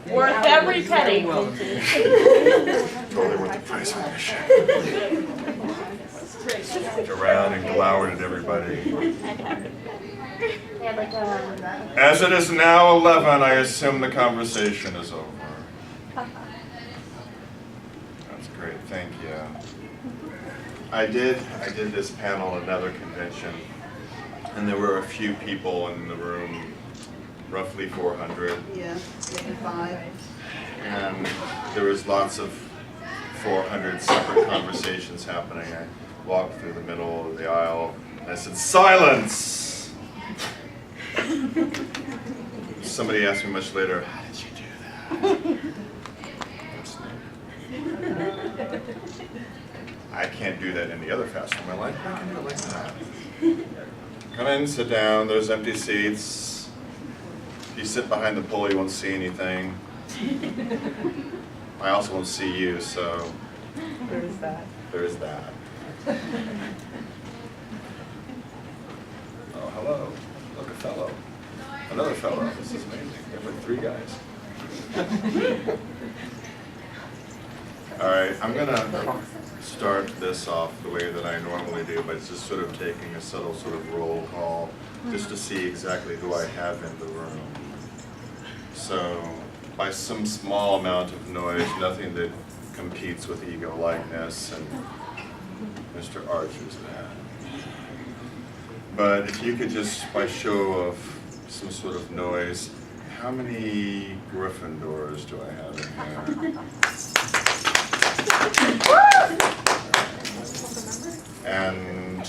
Worth every penny. Totally worth the price of admission. Looked around and glowered at everybody. As it is now 11, I assume the conversation is over. That's great, thank you. I did this panel at another convention, and there were a few people in the room, roughly 400. Yeah, maybe 5. And there was lots of 400 separate conversations happening. I walked through the middle of the aisle, and I said, "Silence!" Somebody asked me much later, "How did you do that?" I can't do that any other facet of my life, but I can do it like that. Come in, sit down, there's empty seats. If you sit behind the pole, you won't see anything. I also won't see you, so There is that. there is that. Oh, hello. Look, a fellow. Another fellow. This is amazing. There were 3 guys. All right, I'm going to start this off the way that I normally do, by just sort of taking a subtle sort of roll call, just to see exactly who I have in the room. So, by some small amount of noise, nothing that competes with ego likeness, and Mr. Archer's that. But if you could just, by show of some sort of noise, how many Gryffindors do I have in here? And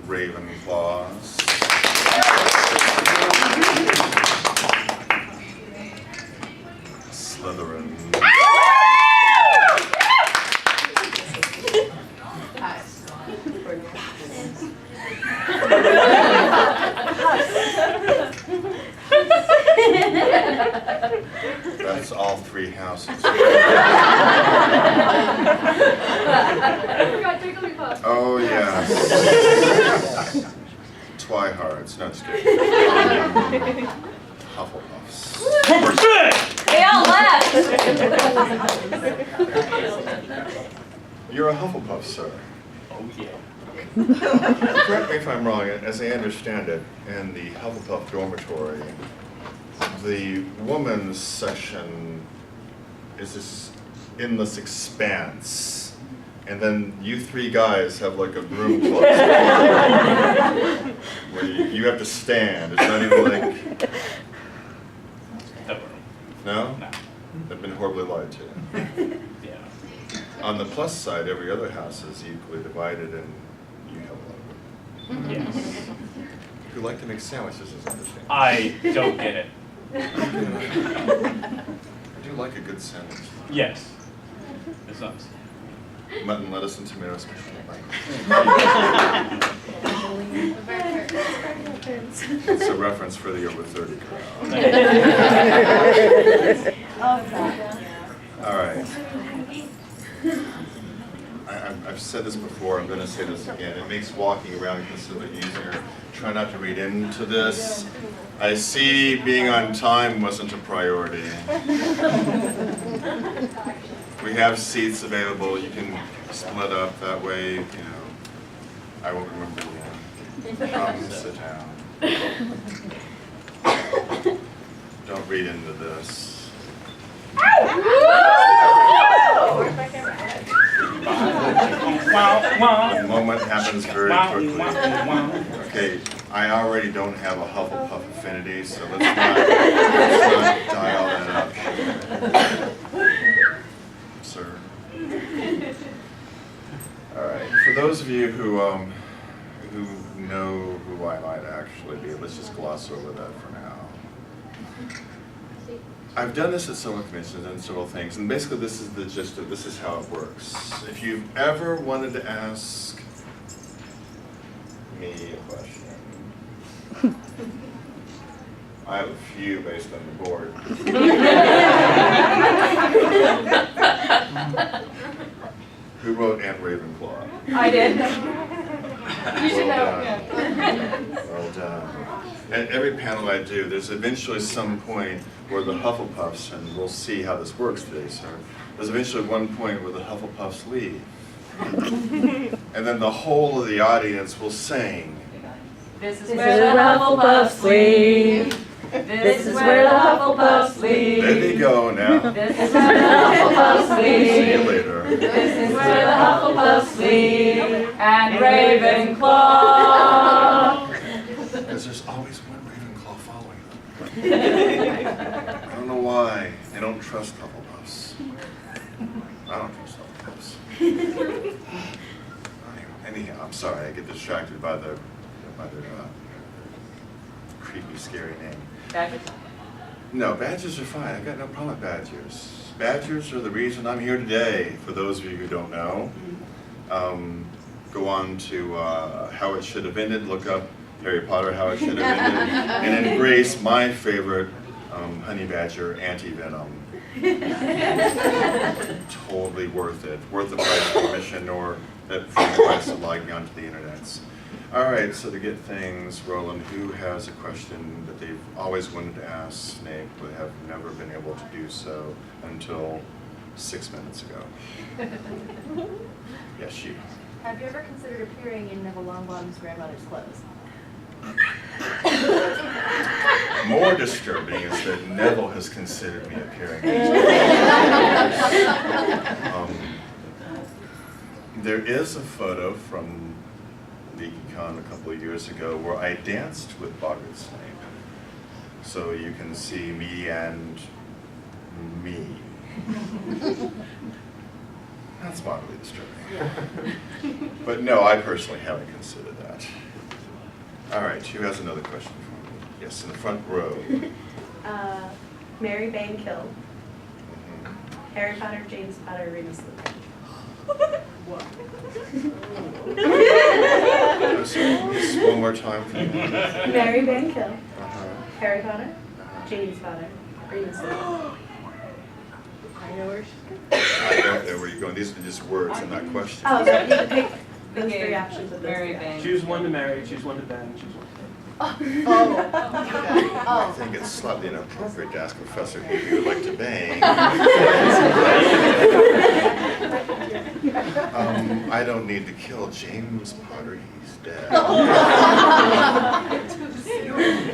Ravenclaws. Slytherin. That's all 3 houses. Oh, yes. Twihards. No, just kidding. Hufflepuffs. They all left. You're a Hufflepuff, sir. Oh, yeah. Correct me if I'm wrong, as I understand it, in the Hufflepuff dormitory, the woman's section is this endless expanse, and then you 3 guys have like a broom closet where you have to stand. It's not even like... No? No. I've been horribly lied to. Yeah. On the plus side, every other house is equally divided, and you have a lot of women. Yes. Who like to make sandwiches, is understandable. I don't get it. I do like a good sandwich. Yes. It's nice. Mutton, lettuce, and tomato special. It's a reference for the over 30 crowd. All right. I've said this before, I'm going to say this again. It makes walking around considerably easier. Try not to read into this. I see being on time wasn't a priority. We have seats available. You can split up that way. You know, I won't remember again. Come sit down. Don't read into this. The moment happens very quickly. Okay, I already don't have a Hufflepuff affinity, so let's not dial that up. Sir. All right. For those of you who know who I might actually be, let's just gloss over that for now. I've done this at several conventions and several things, and basically this is the gist of this is how it works. If you've ever wanted to ask me a question, I have a few based on the board. Who wrote Aunt Ravenclaw? I did. You should Well know. done. Well done. At every panel I do, there's eventually some point where the Hufflepuffs, and we'll see how this works today, sir. There's eventually one point where the Hufflepuffs leave. And then the whole of the audience will sing. This is where the Hufflepuffs leave. This is where the Hufflepuffs leave. There they go now. This is where the Hufflepuffs leave. See you later. This is where the Hufflepuffs leave. And Ravenclaw. Because there's always one Ravenclaw following them. I don't know why. I don't trust Hufflepuffs. I don't trust Hufflepuffs. Anyhow, I'm sorry. I get distracted by their creepy, scary name. Badgers? No, badgers are fine. I've got no problem with badgers. Badgers are the reason I'm here today, for those of you who don't know. Go on to How It Should Have Ended, look up Harry Potter, How It Should Have Ended, and embrace my favorite honey badger, anti-venom. Totally worth it. Worth the price of admission or the price of logging onto the internet. All right, so to get things rolling, who has a question that they've always wanted to ask Snape but have never been able to do so until 6 minutes ago? Yes, you. Have you ever considered appearing in Neville Longbottom's grandmother's clothes? More disturbing is that Neville has considered me appearing in there is a photo from LeakyCon a couple of years ago where I danced with Boggart Snape. So you can see me and me. That's moderately disturbing. But no, I personally haven't considered that. All right, who has another question for me? Yes, in the front row. Mary Bankill, Harry Potter, James Potter, Remus Slytherin. Just one more time for me. Mary Bankill, Harry Potter, James Potter, Remus Slytherin. I know where she's going. I don't know where you're going. These are just words and not questions. Oh, so you can pick those three options of those Mary three Bank. Choose one to marry, choose one to bang, choose one to I think it's slightly inappropriate to ask a professor who you would like to bang. I don't need to kill James Potter, he's dead.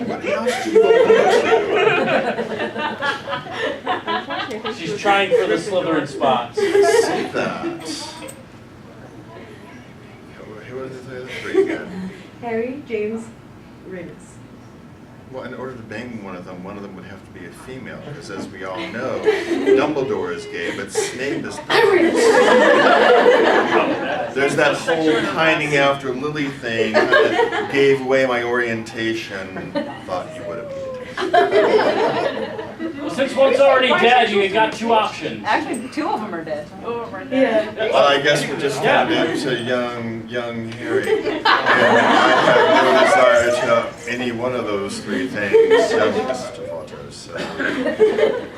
What else do you want to do? She's trying for the Slytherin spots. See that? Who are the other three again? Harry, James, Remus. Well, in order to bang one of them would have to be a female, because as we all know, Dumbledore is gay, but Snape is not. There's that whole pining after Lily thing that gave away my orientation. Thought you would have paid attention. Well, since one's already dead, you got two options. Actually, two of them are dead. Yeah. Well, I guess we're just down to young Harry. And I have no desire to any one of those three things, young Mr. Potter. So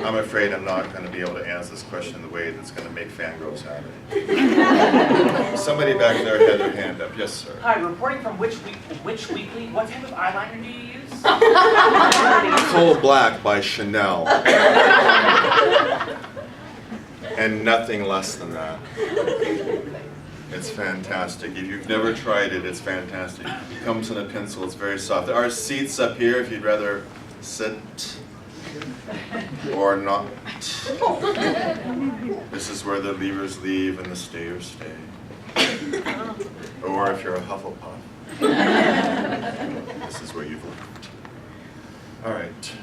I'm afraid I'm not going to be able to answer this question in the way that's going to make fangirls happy. Somebody back there had their hand up. Yes, sir. Hi, reporting from which weekly? What type of eyeliner do you use? Coal Black by Chanel. And nothing less than that. It's fantastic. If you've never tried it, it's fantastic. It comes in a pencil, it's very soft. There are seats up here if you'd rather sit or not. This is where the leavers leave and the stayers stay. Or if you're a Hufflepuff, this is where you've left. All right.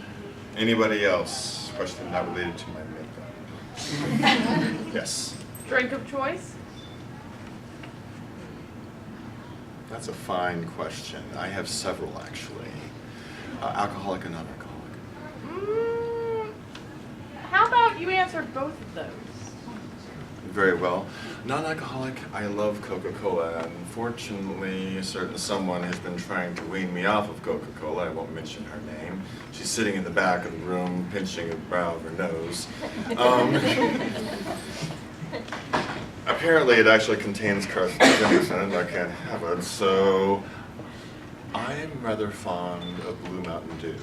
Anybody else? Question not related to my makeup. Yes. Drink of choice? That's a fine question. I have several, actually. Alcoholic and non-alcoholic. How about you answer both of those? Very well. Non-alcoholic, I love Coca-Cola. Unfortunately, a certain someone has been trying to wean me off of Coca-Cola. I won't mention her name. She's sitting in the back of the room, pinching the brow of her nose. Apparently, it actually contains carcinogens in it, and I can't have it, so I'm rather fond of Blue Mountain Dew,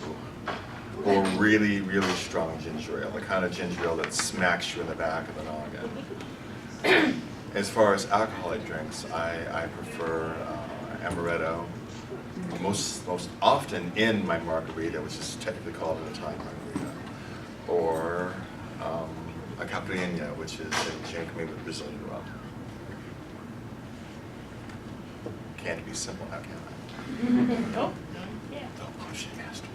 or really, really strong ginger ale, the kind of ginger ale that smacks you in the back of the noggin. As far as alcoholic drinks, I prefer amaretto, most often in my margarita, which is technically called an Italian margarita, or a caipirinha, which is a drink made with Brazilian rum. Can't be simple now, can I? Oh, Don't push it, master.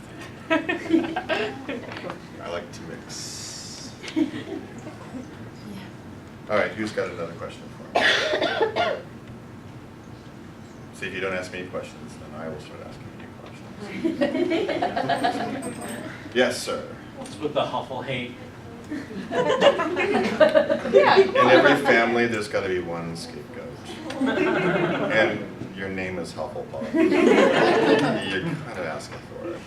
I like to mix. All right, who's got another question for me? See, if you don't ask me any questions, then I will start asking you questions. Yes, sir. What's with the Huffle hate? In every family, there's got to be one scapegoat. And your name is Hufflepuff. You're kind of asking for it.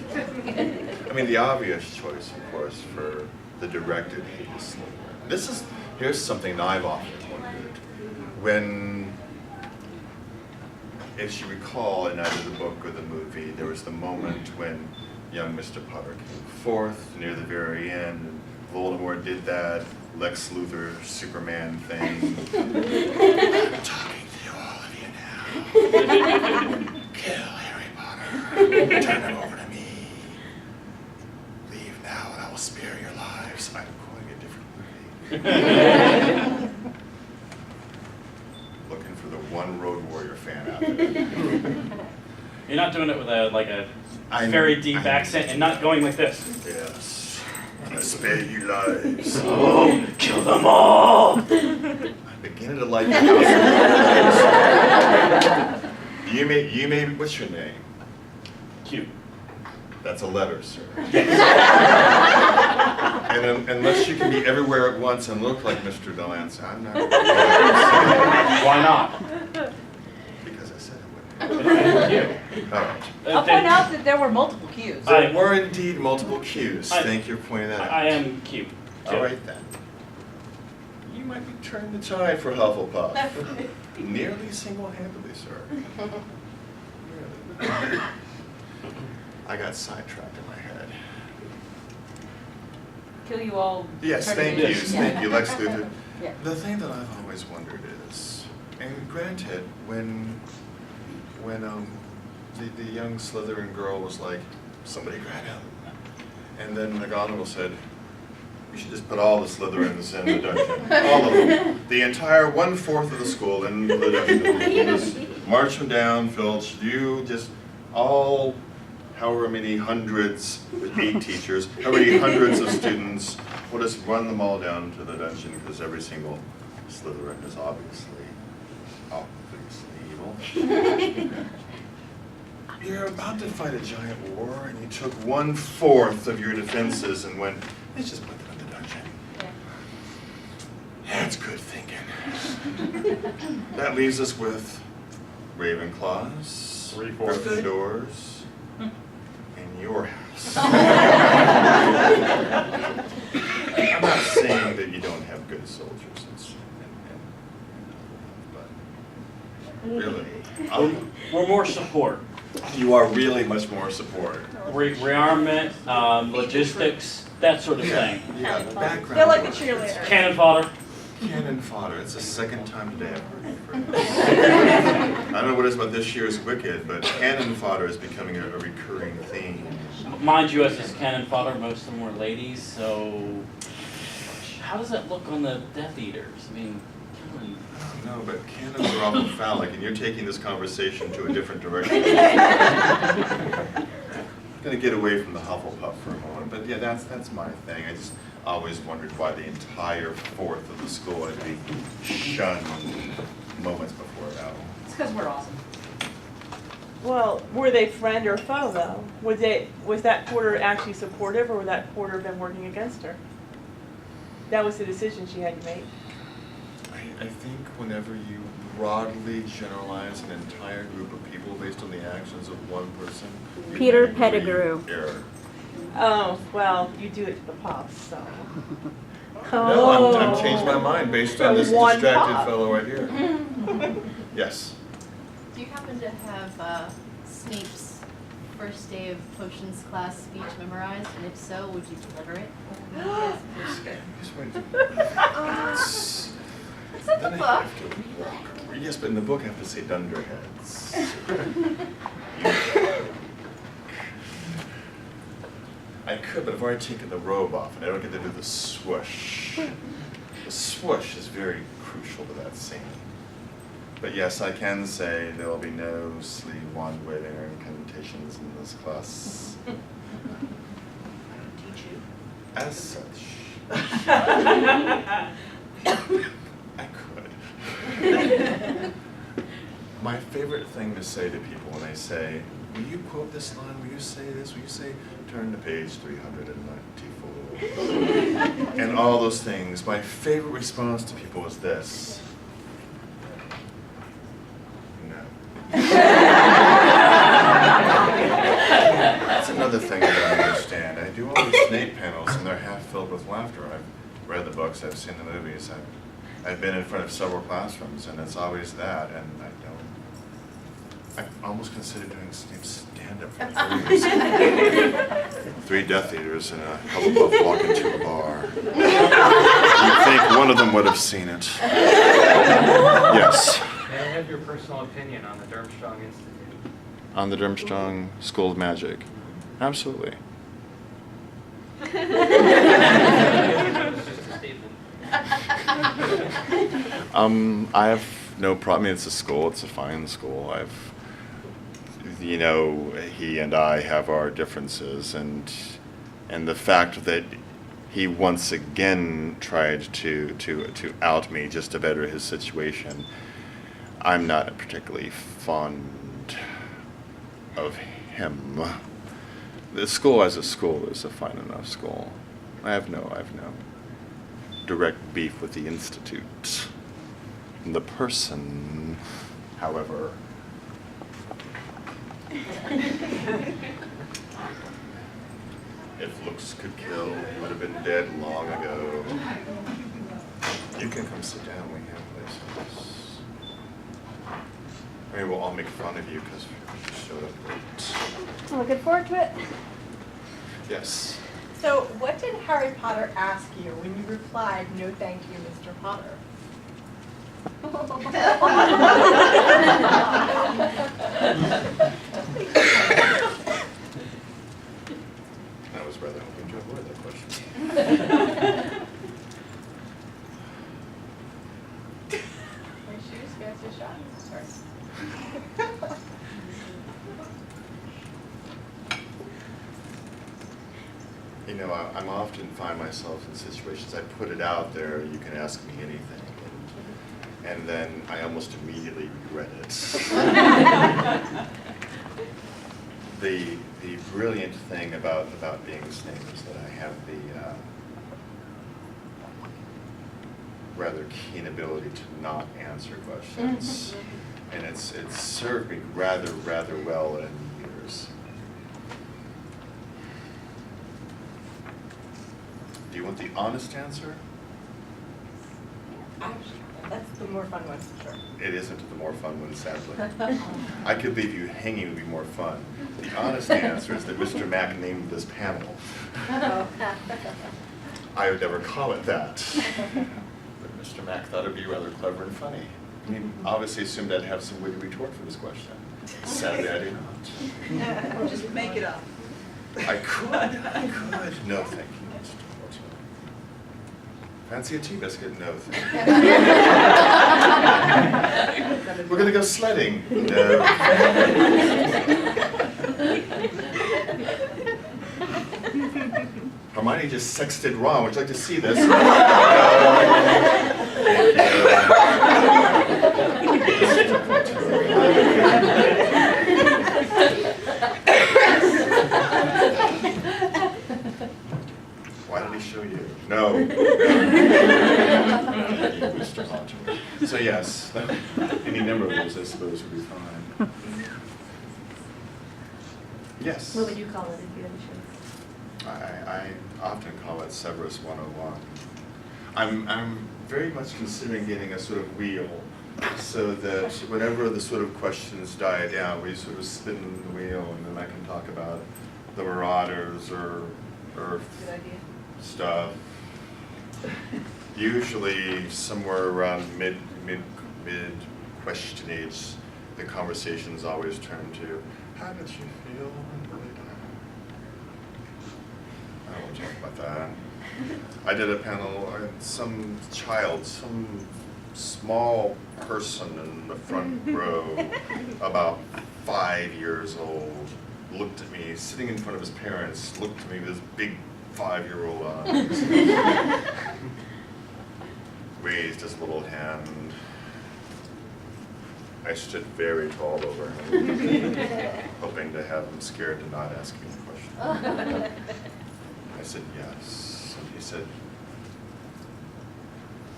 I mean, the obvious choice, of course, for the directed hate is Slytherin. Here's something that I've often wondered. When, as you recall, in either the book or the movie, there was the moment when young Mr. Potter came forth near the very end, and Voldemort did that Lex Luthor Superman thing. I'm talking to you, all of you now. Kill Harry Potter. Turn him over to me. Leave now and I will spare your lives. I'm quoting a different movie. Looking for the one Road Warrior fan out there. You're not doing it with a very deep accent and not going like this. Yes. I spare you lives. Oh, kill them all! I'm beginning to like your house. You may, what's your name? Cute. That's a letter, sir. And unless you can be everywhere at once and look like Mr. Delancey, I'm not. Why not? Because I said it wouldn't. You. All right. I'll point out that there were multiple cues. There were indeed multiple cues. Thank you for pointing that out. I am cute. All right then. You might be turning the tide for Hufflepuff. Nearly single-handedly, sir. Nearly. I got sidetracked in my head. Kill you all. Yes, turn thank it you, into- thank you, Lex Luthor. Yeah. The thing that I've always wondered is, and granted, when the young Slytherin girl was like, somebody grab him, and then McGonagall said, we should just put all the Slytherins in the dungeon, all of them, the entire 1/4 of the school in the dungeon. Just march them down, Filch. You just all, however many hundreds, with 8 teachers, however many hundreds of students, we'll just run them all down to the dungeon because every single Slytherin is obviously evil. You're about to fight a giant war, and you took 1/4 of your defenses and went, let's just put them in the dungeon. That's good thinking. That leaves us with Ravenclaws, 3/4. Gryffindors, and your house. I'm not saying that you don't have good soldiers, but really, We're more support. you are really much more support. Rearmament, logistics, that sort of thing. Yeah, the background. They're like a work. cheerleader. Cannon fodder. Cannon fodder. It's the second time today I've heard it. I don't know what it is about this year's Wicked, but cannon fodder is becoming a recurring theme. Mind you, as this cannon fodder, most of them were ladies, so how does that look on the Death Eaters? I mean, come on. No, but cannons are awful phallic, and you're taking this conversation to a different direction. I'm going to get away from the Hufflepuff for a moment, but yeah, that's my thing. I just always wondered why the entire 4th of the school had to be shunned moments before battle. It's because we're awesome. Well, were they friend or foe though? Was that quarter actually supportive, or would that quarter been working against her? That was the decision she had to make. I think whenever you broadly generalize an entire group of people based on the actions of one person, you Peter make a grave Pettigrew. error. Oh, well, you do it to the puffs, so. No, I've changed my mind based on this One distracted pop. fellow right here. Yes. Do you happen to have Snape's first day of potions class speech memorized? And if so, would you deliver it? Just wait. It's in the Then I book. have to walk. Yes, but in the book I have to say dunderheads. I could, but I've already taken the robe off and I don't get to do the swoosh. The swoosh is very crucial to that scene. But yes, I can say there will be no sleeve wand waving or incantations in this class. Teach you. As such, I could. My favorite thing to say to people when they say, will you quote this line, will you say this, will you say, turn to page 394, and all those things, my favorite response to people is this. No. That's another thing I don't understand. I do all these Snape panels and they're half filled with laughter. I've read the books, I've seen the movies, I've been in front of several classrooms and it's always that, and I almost consider doing Snape's stand-up for movies. 3 Death Eaters and a Hufflepuff walk into a bar. You'd think one of them would have seen it. Yes. May I have your personal opinion on the Durmstrang Institute? On the Durmstrang School of Magic. Absolutely. It's just a statement. I have no problem. I mean, it's a school. It's a fine school. He and I have our differences, and the fact that he once again tried to out me just to better his situation, I'm not particularly fond of him. The school as a school is a fine enough school. I have no direct beef with the institute. The person, however, if looks could kill, he would have been dead long ago. You can come sit down, we have places. Maybe we'll all make fun of you because you showed up late. I'm looking forward to it. Yes. So, what did Harry Potter ask you when you replied, "No, thank you, Mr. Potter"? I was rather hoping to avoid that question. My shoes, guys, your shot. Sorry. I'm often find myself in situations, I put it out there, you can ask me anything, and then I almost immediately regret it. The brilliant thing about being Snape is that I have the rather keen ability to not answer questions, and it's served me rather well in years. Do you want the honest answer? Actually, that's the more fun one, for sure. It isn't the more fun one, sadly. I could leave you hanging would be more fun. The honest answer is that Mr. Mack named this panel. I would never call it that. But Mr. Mack thought it'd be rather clever and funny. And he obviously assumed I'd have some witty retort for this question. Sadly, I do not. Just make it up. I could. No, thank you. Fancy a tea biscuit? No, thank you. We're gonna go sledding? No. Hermione just sexted wrong. Would you like to see this? No. Why did he show you? No. Mr. Haunter. So yes, any number of those I suppose would be fine. Yes. What would you call it if you had a choice? I often call it Severus 101. I'm very much considering getting a sort of wheel so that whenever the sort of questions die down, we sort of spin the wheel, and then I can talk about the Marauders or stuff. Usually somewhere around mid question age, the conversations always turn to, how did you feel? I don't want to talk about that. I did a panel on some child, some small person in the front row, about 5 years old, looked at me, sitting in front of his parents, looked at me with his big 5-year-old eyes, raised his little hand. I stood very tall over him, hoping to have him scared to not ask me a question. I said yes, and he said,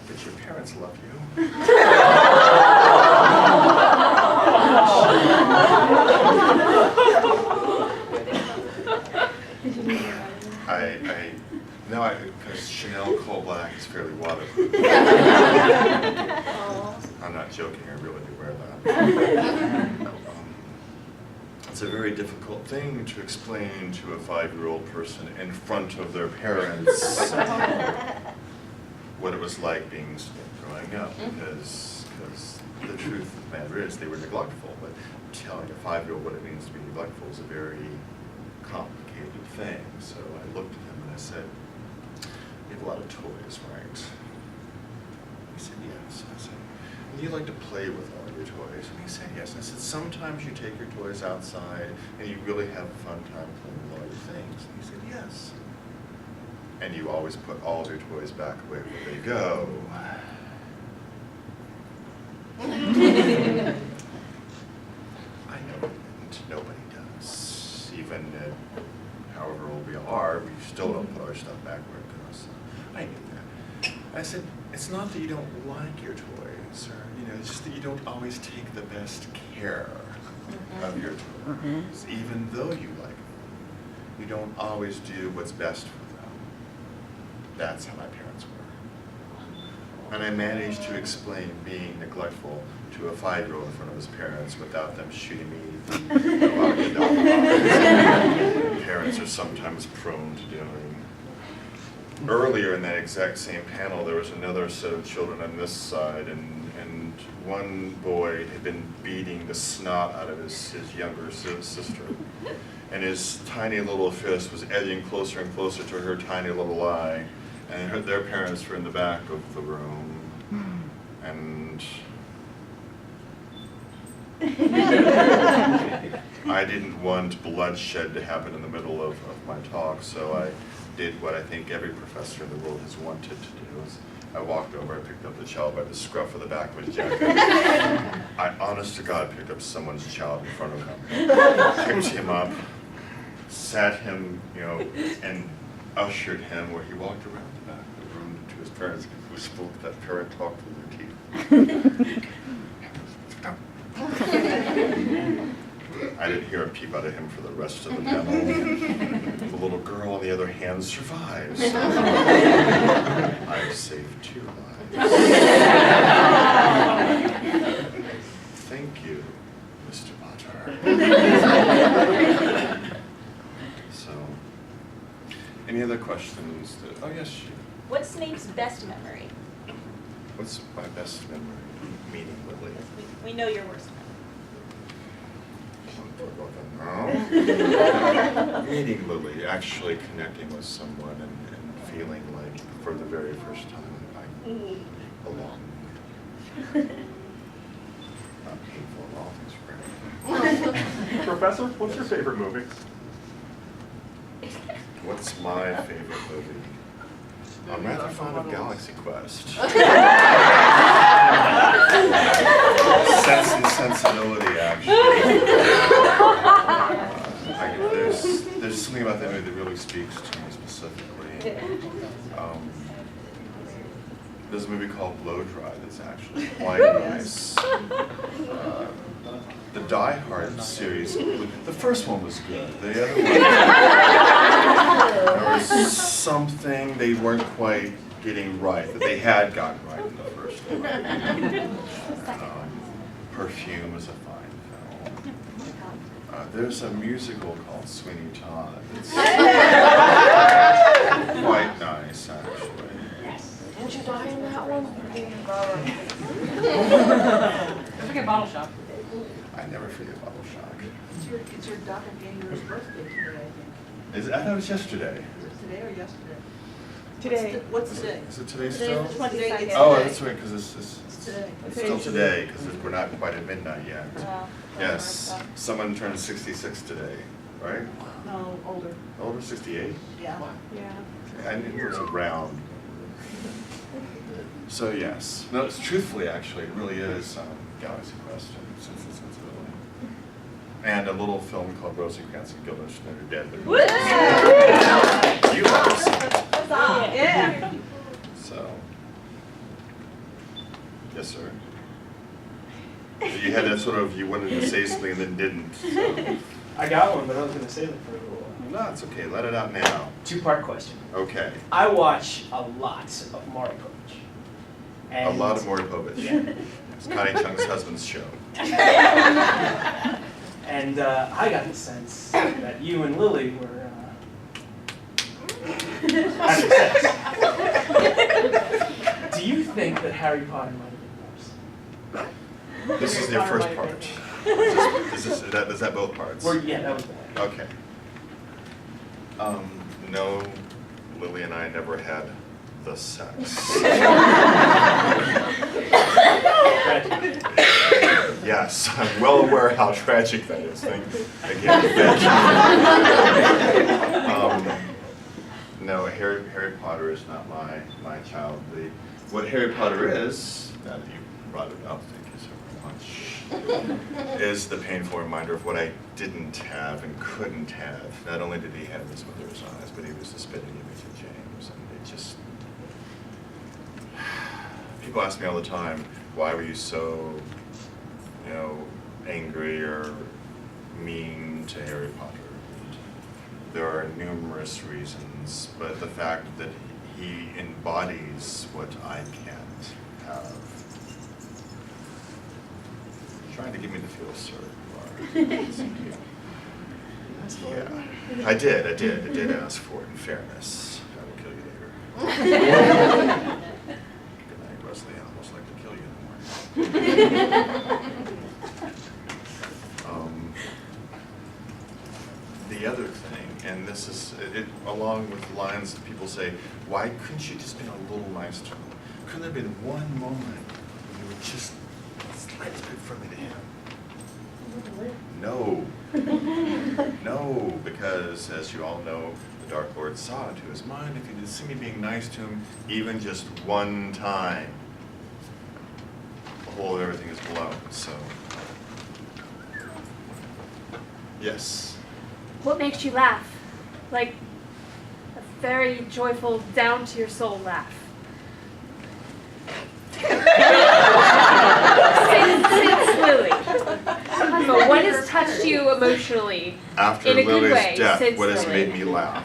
did your parents love you? Because Chanel Coal Black is fairly waterproof. I'm not joking, I really do wear that. It's a very difficult thing to explain to a 5-year-old person in front of their parents what it was like being growing up, because the truth of the matter is they were neglectful, but telling a 5-year-old what it means to be neglectful is a very complicated thing. So I looked at him and I said, you have a lot of toys, right? He said, yes. I said, do you like to play with all your toys? And he said, yes. I said, sometimes you take your toys outside and you really have a fun time playing with all your things. And he said, yes. And you always put all your toys back away where they go. I know, and nobody does. Even at however old we are, we still don't put our stuff back where it goes. I knew that. I said, it's not that you don't like your toys, or it's just that you don't always take the best care of your toys, even though you like them. You don't always do what's best for them. That's how my parents were. And I managed to explain being neglectful to a 5-year-old in front of his parents without them shooting me about the parents are sometimes prone to doing. Earlier in that exact same panel, there was another set of children on this side, and one boy had been beating the snot out of his younger sister. And his tiny little fist was edging closer and closer to her tiny little eye. And their parents were in the back of the room. And I didn't want bloodshed to happen in the middle of my talk, so I did what I think every professor in the world has wanted to do. I walked over, I picked up the child by the scruff of the back of his jacket. I, honest to God, picked up someone's child in front of him, picked him up, sat him, and ushered him where he walked around the back of the room to his parents, who spoke that parent talk through their teeth. I didn't hear a peep out of him for the rest of the panel. The little girl, on the other hand, survives. I've saved 2 lives. Thank you, Mr. Potter. So, any other questions? Oh, yes, you. What's Snape's best memory? What's my best memory? Meeting Lily. We know your worst memory. Meeting Lily, actually connecting with someone and feeling like for the very first time I belong. Not painful at all, things Professor, what's your favorite movie? What's my favorite movie? I'm rather fond of Galaxy Quest. Sense and Sensibility, actually. There's something about that movie that really speaks to me specifically. There's a movie called Blow Dry that's actually quite nice. The Die Hard series, the first one was good. The other one, there was something, they weren't quite getting right, that they had gotten right in the first one. Perfume is a fine film. There's a musical called Sweeney Todd. It's quite nice, actually. Didn't you die in that one? Don't forget Bottle Shock. I never forget Bubble Shock. It's your doppelganger's birthday today, I think. I thought it was yesterday. Today or yesterday? Today. What's today? Is it today Today's still? the 22nd. Oh, that's right, because it's Today. still today, because we're not quite at midnight yet. Oh, Yes, someone turned 66 today, right? no, older. Over 68? Yeah. Yeah. I knew it was around. So yes, no, it's truthfully actually, it really is Galaxy Quest and Sense and Sensibility. And a little film called Rosencrantz and Guildenstern are dead. You have seen it. Yeah. So, yes, sir. You had that sort of, you wanted to say something and then didn't. So. I got one, but I was going to save it for a little while. No, it's okay. Let it out now. Two-part question. Okay. I watch a lot of Maury Povich. A lot of Maury Povich. Yeah. It's Connie Chung's husband's show. And I got the sense that you and Lily were having sex. Do you think that Harry Potter might have been This is the first part. Is that both parts? worse? Yeah, that was the one. Okay. No, Lily and I never had the sex. Yes, I'm well aware how tragic that is. Again, thank you. No, Harry Potter is not my child. What Harry Potter is, now that you brought it up, thank you so very much, is the painful reminder of what I didn't have and couldn't have. Not only did he have his mother's eyes, but he was the spitting image of James. And it just, people ask me all the time, why were you so, angry or mean to Harry Potter? And there are numerous reasons, but the fact that he embodies what I can't have. Trying to get me to feel sorry. Yeah, I did ask for it in fairness. I will kill you later. Good night, Wesley. I almost like to kill you in the morning. The other thing, and this is it, along with the lines that people say, why couldn't you just been a little nice to him? Couldn't there have been one moment when you were just slightly bit friendly to him? No. No, because as you all know, the Dark Lord saw into his mind if he did see me being nice to him even just one time, the whole of everything is blown, so. Yes. What makes you laugh? Like a very joyful, down to your soul laugh. Since Lily. But what has touched you emotionally After in a good Lily's way death, since what has Lily? made me laugh?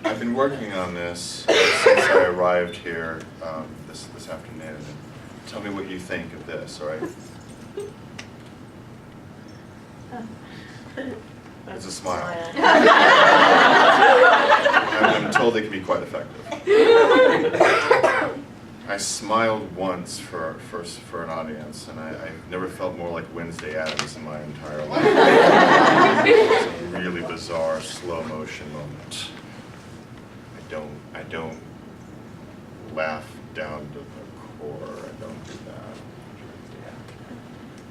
I've been working on this since I arrived here this afternoon. Tell me what you think of this, all right? It's a smile. I've been told they can be quite effective. I smiled once for an audience, and I've never felt more like Wednesday Addams in my entire life. It was a really bizarre, slow motion moment. I don't laugh down to the core. I don't do that.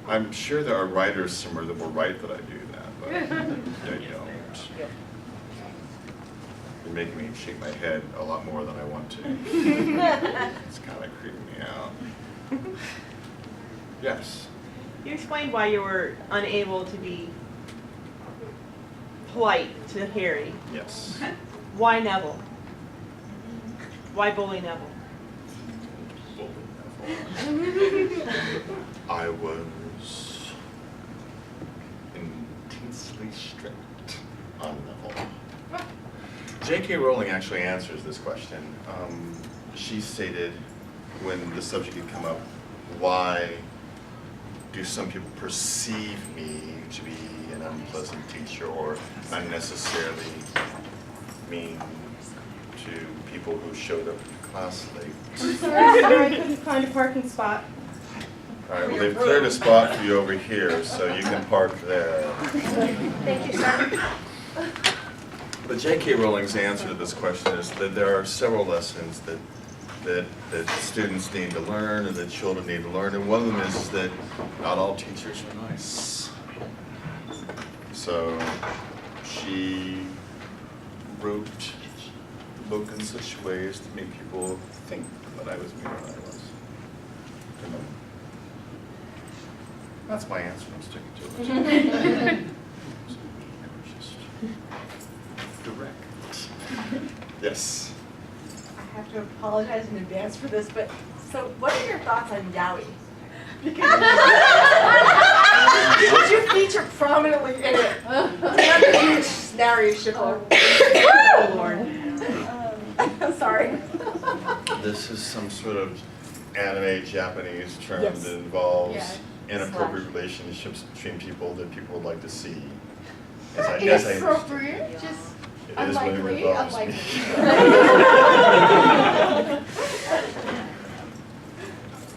I'm sure there are writers somewhere that will write that I do that, but I don't. You're making me shake my head a lot more than I want to. It's kind of creeping me out. Yes? You explained why you were unable to be polite to Harry. Yes. Why Neville? Why bully Neville? I was intensely strict on Neville. J.K. Rowling actually answers this question. She stated when the subject had come up, why do some people perceive me to be an unpleasant teacher or unnecessarily mean to people who showed up in class late? Sorry, I couldn't find a parking spot. All right, well, they've cleared a spot for you over here, so you can park there. Thank you, sir. But J.K. Rowling's answer to this question is that there are several lessons that students need to learn and that children need to learn, and one of them is that not all teachers are nice. So she wrote the book in such ways to make people think that I was mean than I was. And that's my answer. I'm sticking to it. Just direct. Yes. I have to apologize in advance for this, but so what are your thoughts on Yowie? Because you feature prominently in it. I'm a huge Snarry shipper. Oh, Lord. I'm sorry. This is some sort of anime Japanese term Yes. that involves Yeah. inappropriate relationships between people that people would like to see. As I understand. Inappropriate, just It is when it unlikely, involves me.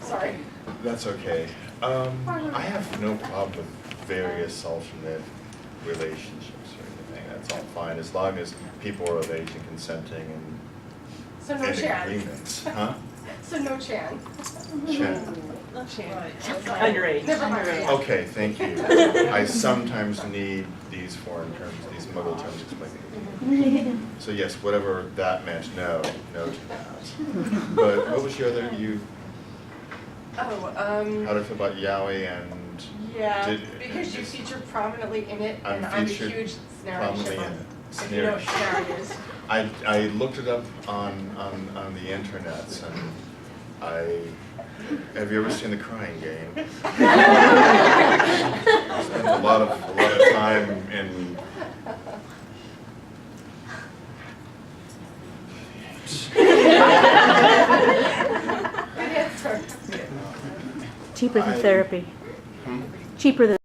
Sorry. That's okay. I have no problem with various alternate relationships or anything. That's all fine, as long as people are of age and consenting and So no in Chan. agreement. Huh? So no Chan. Chan. Not Chan. Underage. Underage. Never mind. Okay, thank you. I sometimes need these foreign terms, these muggle terms explained. So yes, whatever that meant, no to that. But what was your other, Oh, how do you feel about Yowie and? yeah, Did- because you feature prominently in it, I'm and I'm a featured huge Snarry prominently shipper. in it. If you know what Snarry is. I looked it up on the internet and have you ever seen The Crying Game? I spent a lot of time in. Good answer. Cheaper than I- therapy. Hmm? Cheaper than